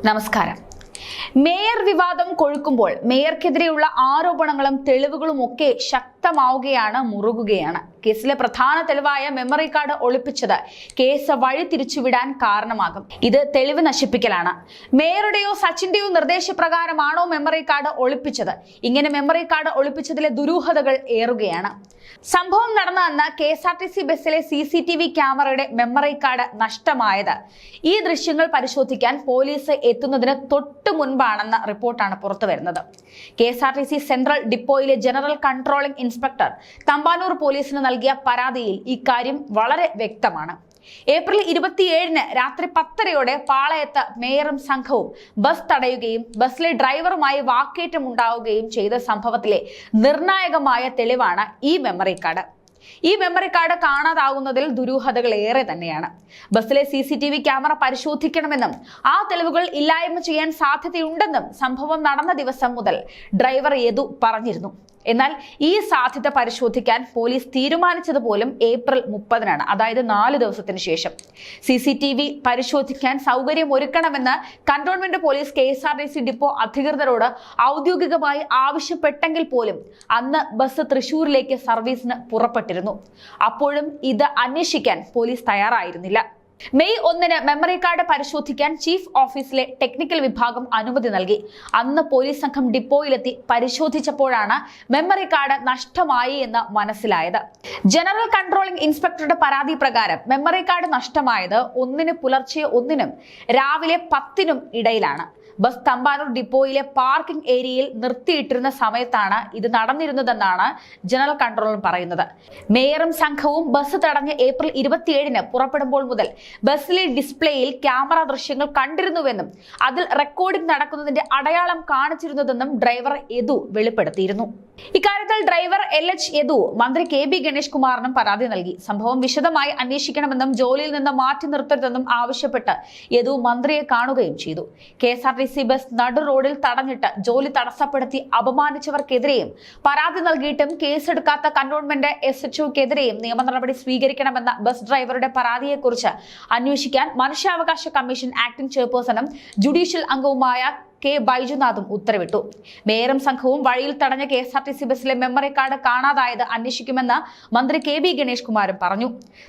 നമസ്കാരം. മേയർ വിവാദം കൊഴുക്കുമ്പോൾ മേയർക്കെതിരെയുള്ള ആരോപണങ്ങളും തെളിവുകളും ഒക്കെ ശക്തമാവുകയാണ്, മുറുകുകയാണ്. കേസിലെ പ്രധാന തെളിവായ മെമ്മറി കാർഡ് ഒളിപ്പിച്ചത് കേസ് വഴി തിരിച്ചുവിടാൻ കാരണമാകും. ഇത് തെളിവ് നശിപ്പിക്കലാണ്. മേയറുടെയോ സച്ചിന്റെയോ നിർദ്ദേശപ്രകാരമാണോ മെമ്മറി കാർഡ് ഒളിപ്പിച്ചത്? ഇങ്ങനെ മെമ്മറി കാർഡ് ഒളിപ്പിച്ചതിലെ ദുരൂഹതകൾ ഏറുകയാണ്. സംഭവം നടന്ന അന്ന് KSRTC ബസ്സിലെ CCTV ക്യാമറയുടെ മെമ്മറി കാർഡ് നഷ്ടമായത് ഈ ദൃശ്യങ്ങൾ പരിശോധിക്കാൻ പോലീസ് എത്തുന്നതിന് തൊട്ടു മുൻപാണെന്ന റിപ്പോർട്ടാണ് പുറത്തുവരുന്നത്. KSRTC സെൻട്രൽ ഡിപ്പോയിലെ ജനറൽ കൺട്രോളിംഗ് ഇൻസ്പെക്ടർ തമ്പാനൂർ പോലീസിന് നൽകിയ പരാതിയിൽ ഇക്കാര്യം വളരെ വ്യക്തമാണ്. ഏപ്രിൽ 27-ന് രാത്രി 10:30-യോടെ പാളയത്ത് മേയറും സംഘവും ബസ് തടയുകയും ബസ്സിലെ ഡ്രൈവറുമായി വാക്കേറ്റം ഉണ്ടാവുകയും ചെയ്ത സംഭവത്തിലെ നിർണായകമായ തെളിവാണ് ഈ മെമ്മറി കാർഡ്. ഈ മെമ്മറി കാർഡ് കാണാതാകുന്നതിൽ ദുരൂഹതകൾ ഏറെ തന്നെയാണ്. ബസ്സിലെ CCTV ക്യാമറ പരിശോധിക്കണമെന്നും ആ തെളിവുകൾ ഇല്ലായ്മ ചെയ്യാൻ സാധ്യതയുണ്ടെന്നും സംഭവം നടന്ന ദിവസം മുതൽ ഡ്രൈവർ യദു പറഞ്ഞിരുന്നു. എന്നാൽ ഈ സാധ്യത പരിശോധിക്കാൻ പോലീസ് തീരുമാനിച്ചത് പോലും ഏപ്രിൽ 30-നാണ്, അതായത് 4 ദിവസത്തിന് ശേഷം. CCTV പരിശോധിക്കാൻ സൗകര്യം ഒരുക്കണമെന്ന് കന്റോൺമെന്റ് പോലീസ് KSRTC ഡിപ്പോ അധികൃതരോട് ഔദ്യോഗികമായി ആവശ്യപ്പെട്ടെങ്കിൽ പോലും അന്ന് ബസ് തൃശൂരിലേക്ക് സർവീസിന് പുറപ്പെട്ടിരുന്നു. അപ്പോഴും ഇത് അന്വേഷിക്കാൻ പോലീസ് തയ്യാറായിരുന്നില്ല. മെയ് 1-ന് മെമ്മറി കാർഡ് പരിശോധിക്കാൻ ചീഫ് ഓഫീസിലെ ടെക്നിക്കൽ വിഭാഗം അനുമതി നൽകി. അന്ന് പോലീസ് സംഘം ഡിപ്പോയിലെത്തി പരിശോധിച്ചപ്പോഴാണ് മെമ്മറി കാർഡ് നഷ്ടമായി എന്ന് മനസ്സിലായത്. ജനറൽ കൺട്രോളിംഗ് ഇൻസ്പെക്ടറുടെ പരാതി പ്രകാരം മെമ്മറി കാർഡ് നഷ്ടമായത് 1-ന് പുലർച്ചെ 1-നും രാവിലെ 10-നും ഇടയിലാണ്. ബസ് തമ്പാനൂർ ഡിപ്പോയിലെ പാർക്കിംഗ് ഏരിയയിൽ നിർത്തിയിട്ടിരുന്ന സമയത്താണ് ഇത് നടന്നിരുന്നതെന്നാണ് ജനറൽ കൺട്രോളർ പറയുന്നത്. മേയറും സംഘവും ബസ് തടഞ്ഞ് ഏപ്രിൽ 27-ന് പുറപ്പെടുമ്പോൾ മുതൽ ബസ്സിലെ ഡിസ്പ്ലേയിൽ ക്യാമറ ദൃശ്യങ്ങൾ കണ്ടിരുന്നുവെന്നും അതിൽ റെക്കോർഡിംഗ് നടക്കുന്നതിന്റെ അടയാളം കാണിച്ചിരുന്നതെന്നും ഡ്രൈവർ യദു വെളിപ്പെടുത്തിയിരുന്നു. ഇക്കാര്യത്തിൽ ഡ്രൈവർ LH യദു മന്ത്രി KB ഗണേഷ് കുമാറിനും പരാതി നൽകി. സംഭവം വിശദമായി അന്വേഷിക്കണമെന്നും ജോലിയിൽ നിന്ന് മാറ്റി നിർത്തരുതെന്നും ആവശ്യപ്പെട്ട് യദു മന്ത്രിയെ കാണുകയും ചെയ്തു. KSRTC ബസ് നടു റോഡിൽ തടഞ്ഞിട്ട് ജോലി തടസ്സപ്പെടുത്തി അപമാനിച്ചവർക്കെതിരെയും പരാതി നൽകിയിട്ടും കേസെടുക്കാത്ത കന്റോൺമെന്റ് SHOക്കെതിരെയും നിയമ നടപടി സ്വീകരിക്കണമെന്ന ബസ് ഡ്രൈവറുടെ പരാതിയെക്കുറിച്ച് അന്വേഷിക്കാൻ മനുഷ്യാവകാശ കമ്മീഷൻ ആക്ടിംഗ് ചെയർപേഴ്സണും ജുഡീഷ്യൽ അംഗവുമായ K ബൈജുനാഥും ഉത്തരവിട്ടു. മേയറും സംഘവും വഴിയിൽ തടഞ്ഞ KSRTC ബസ്സിലെ മെമ്മറി കാർഡ് കാണാതായത് അന്വേഷിക്കുമെന്ന് മന്ത്രി KB ഗണേഷ് കുമാരും പറഞ്ഞു.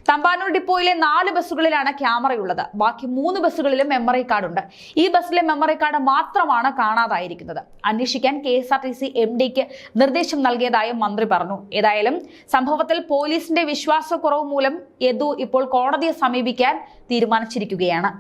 തമ്പാനൂർ ഡിപ്പോയിലെ 4 ബസ്സുകളിലാണ് ക്യാമറയുള്ളത്. ബാക്കി 3 ബസ്സുകളിലും മെമ്മറി കാർഡ് ഉണ്ട്. ഈ ബസ്സിലെ മെമ്മറി കാർഡ് മാത്രമാണ് കാണാതായിരിക്കുന്നത്. അന്വേഷിക്കാൻ KSRTC MDക്ക് നിർദ്ദേശം നൽകിയതായും മന്ത്രി പറഞ്ഞു. ഏതായാലും സംഭവത്തിൽ പോലീസിന്റെ വിശ്വാസക്കുറവ് മൂലം യദു ഇപ്പോൾ കോടതിയെ സമീപിക്കാൻ തീരുമാനിച്ചിരിക്കുകയാണ്.